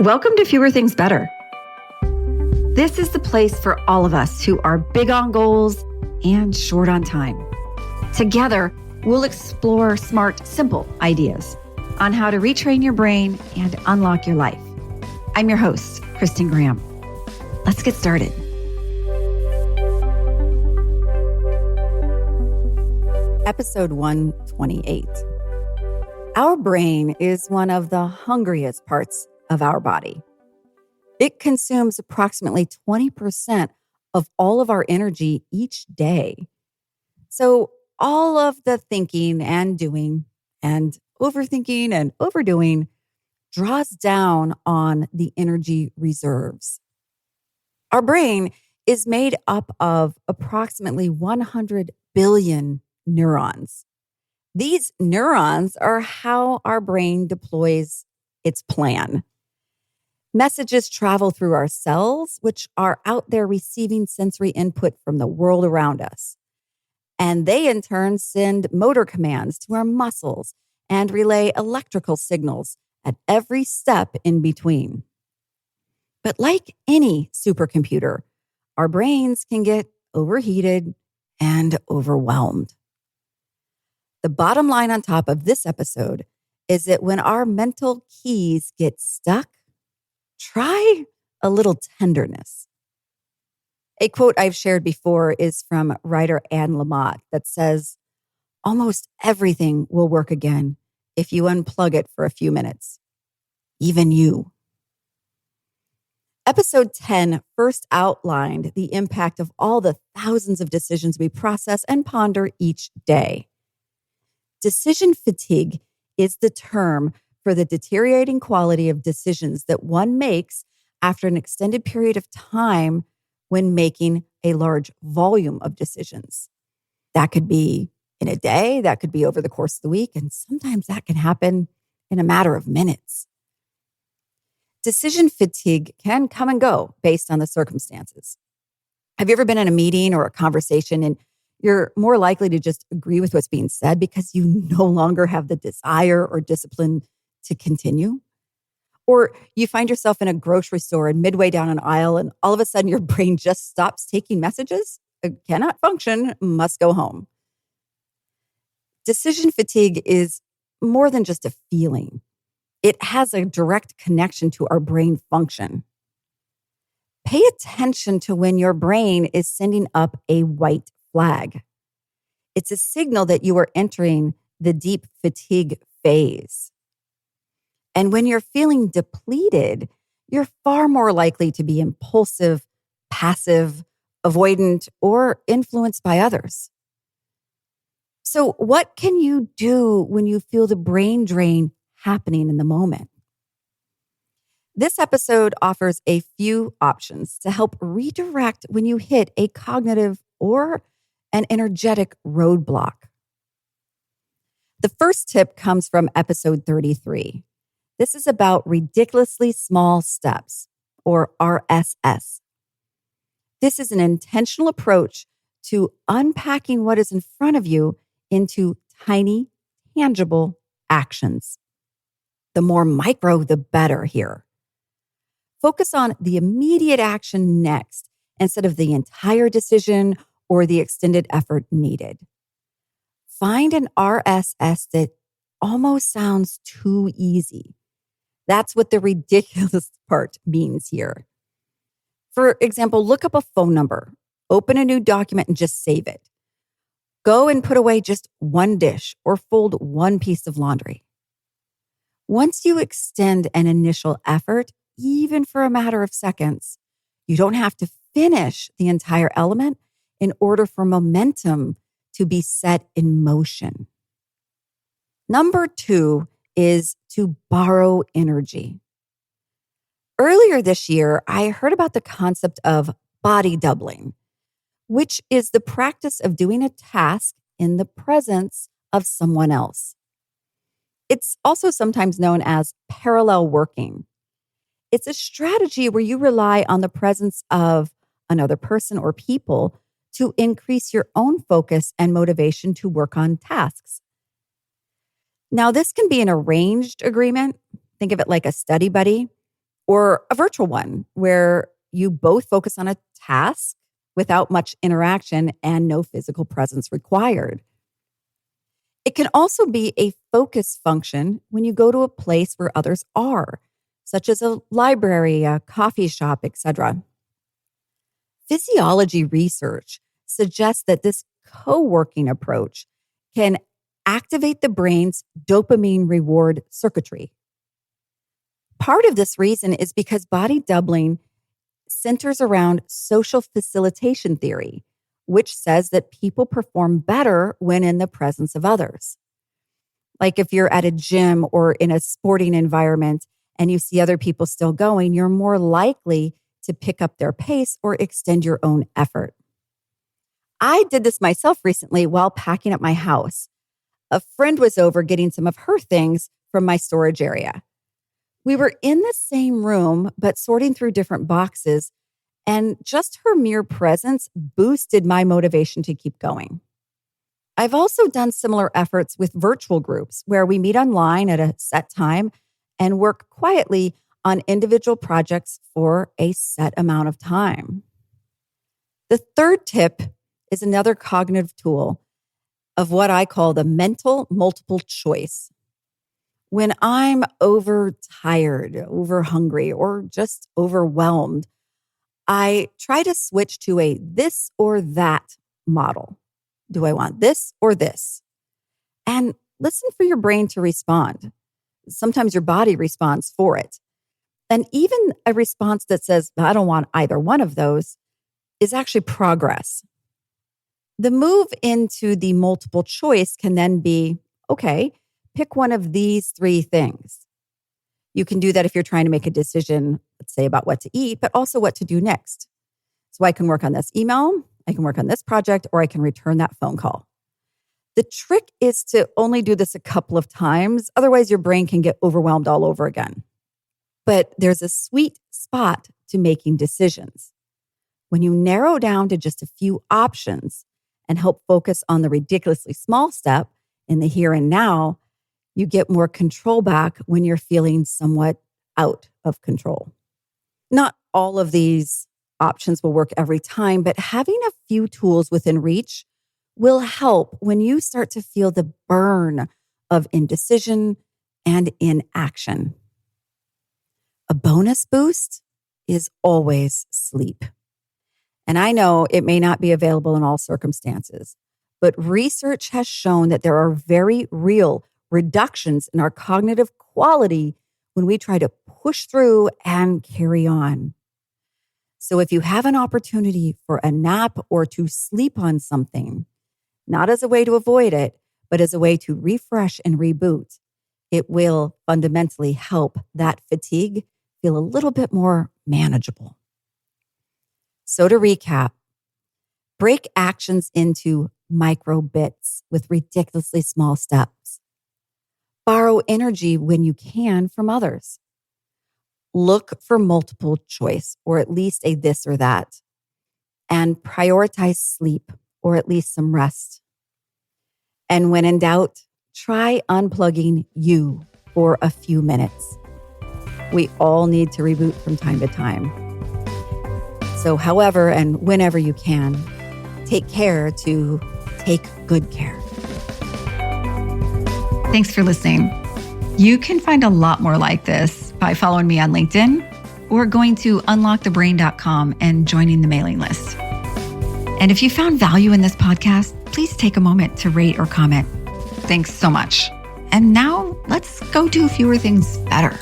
Welcome to Fewer Things Better. This is the place for all of us who are big on goals and short on time. Together, we'll explore smart, simple ideas on how to retrain your brain and unlock your life. I'm your host, Kristin Graham. Let's get started. Episode 128. Our brain is one of the hungriest parts of our body. It consumes approximately 20% of all of our energy each day. So all of the thinking and doing and overthinking and overdoing draws down on the energy reserves. Our brain is made up of approximately 100 billion neurons. These neurons are how our brain deploys its plan. Messages travel through our cells, which are out there receiving sensory input from the world around us. And they in turn send motor commands to our muscles and relay electrical signals at every step in between. But like any supercomputer, our brains can get overheated and overwhelmed. The bottom line on top of this episode is that when our mental keys get stuck, try a little tenderness. A quote I've shared before is from writer Anne Lamott that says, "Almost everything will work again if you unplug it for a few minutes, even you." Episode 10 first outlined the impact of all the thousands of decisions we process and ponder each day. Decision fatigue is the term for the deteriorating quality of decisions that one makes after an extended period of time when making a large volume of decisions. That could be in a day, that could be over the course of the week, and sometimes that can happen in a matter of minutes. Decision fatigue can come and go based on the circumstances. Have you ever been in a meeting or a conversation and you're more likely to just agree with what's being said because you no longer have the desire or discipline to continue? Or you find yourself in a grocery store and midway down an aisle and all of a sudden your brain just stops taking messages? It cannot function, must go home. Decision fatigue is more than just a feeling. It has a direct connection to our brain function. Pay attention to when your brain is sending up a white flag. It's a signal that you are entering the deep fatigue phase. And when you're feeling depleted, you're far more likely to be impulsive, passive, avoidant, or influenced by others. So what can you do when you feel the brain drain happening in the moment? This episode offers a few options to help redirect when you hit a cognitive or an energetic roadblock. The first tip comes from episode 33. This is about ridiculously small steps, or RSS. This is an intentional approach to unpacking what is in front of you into tiny, tangible actions. The more micro, the better here. Focus on the immediate action next instead of the entire decision or the extended effort needed. Find an RSS that almost sounds too easy. That's what the ridiculous part means here. For example, look up a phone number, open a new document, and just save it. Go and put away just one dish or fold one piece of laundry. Once you extend an initial effort, even for a matter of seconds, you don't have to finish the entire element in order for momentum to be set in motion. Number 2 is to borrow energy. Earlier this year, I heard about the concept of body doubling, which is the practice of doing a task in the presence of someone else. It's also sometimes known as parallel working. It's a strategy where you rely on the presence of another person or people to increase your own focus and motivation to work on tasks. Now, this can be an arranged agreement. Think of it like a study buddy, or a virtual one where you both focus on a task without much interaction and no physical presence required. It can also be a focus function when you go to a place where others are, such as a library, a coffee shop, etc. Physiology research suggests that this co-working approach can activate the brain's dopamine reward circuitry. Part of this reason is because body doubling centers around social facilitation theory, which says that people perform better when in the presence of others. Like if you're at a gym or in a sporting environment and you see other people still going, you're more likely to pick up their pace or extend your own effort. I did this myself recently while packing up my house. A friend was over getting some of her things from my storage area. We were in the same room, but sorting through different boxes, and just her mere presence boosted my motivation to keep going. I've also done similar efforts with virtual groups where we meet online at a set time and work quietly on individual projects for a set amount of time. The third tip is another cognitive tool of what I call the mental multiple choice. When I'm overtired, overhungry, or just overwhelmed, I try to switch to a this or that model. Do I want this or this? And listen for your brain to respond. Sometimes your body responds for it. And even a response that says, I don't want either one of those, is actually progress. The move into the multiple choice can then be, okay, pick one of these three things. You can do that if you're trying to make a decision, let's say about what to eat, but also what to do next. So I can work on this email, I can work on this project, or I can return that phone call. The trick is to only do this a couple of times. Otherwise, your brain can get overwhelmed all over again. But there's a sweet spot to making decisions. When you narrow down to just a few options and help focus on the ridiculously small step in the here and now, you get more control back when you're feeling somewhat out of control. Not all of these options will work every time, but having a few tools within reach will help when you start to feel the burn of indecision and inaction. A bonus boost is always sleep. And I know it may not be available in all circumstances, but research has shown that there are very real reductions in our cognitive quality when we try to push through and carry on. So if you have an opportunity for a nap or to sleep on something, not as a way to avoid it, but as a way to refresh and reboot, it will fundamentally help that fatigue feel a little bit more manageable. So to recap, break actions into micro bits with ridiculously small steps. Borrow energy when you can from others. Look for multiple choice, or at least a this or that. And prioritize sleep, or at least some rest. And when in doubt, try unplugging you for a few minutes. We all need to reboot from time to time. So however and whenever you can, take care to take good care. Thanks for listening. You can find a lot more like this by following me on LinkedIn or going to unlockthebrain.com and joining the mailing list. And if you found value in this podcast, please take a moment to rate or comment. Thanks so much. And now let's go do fewer things better.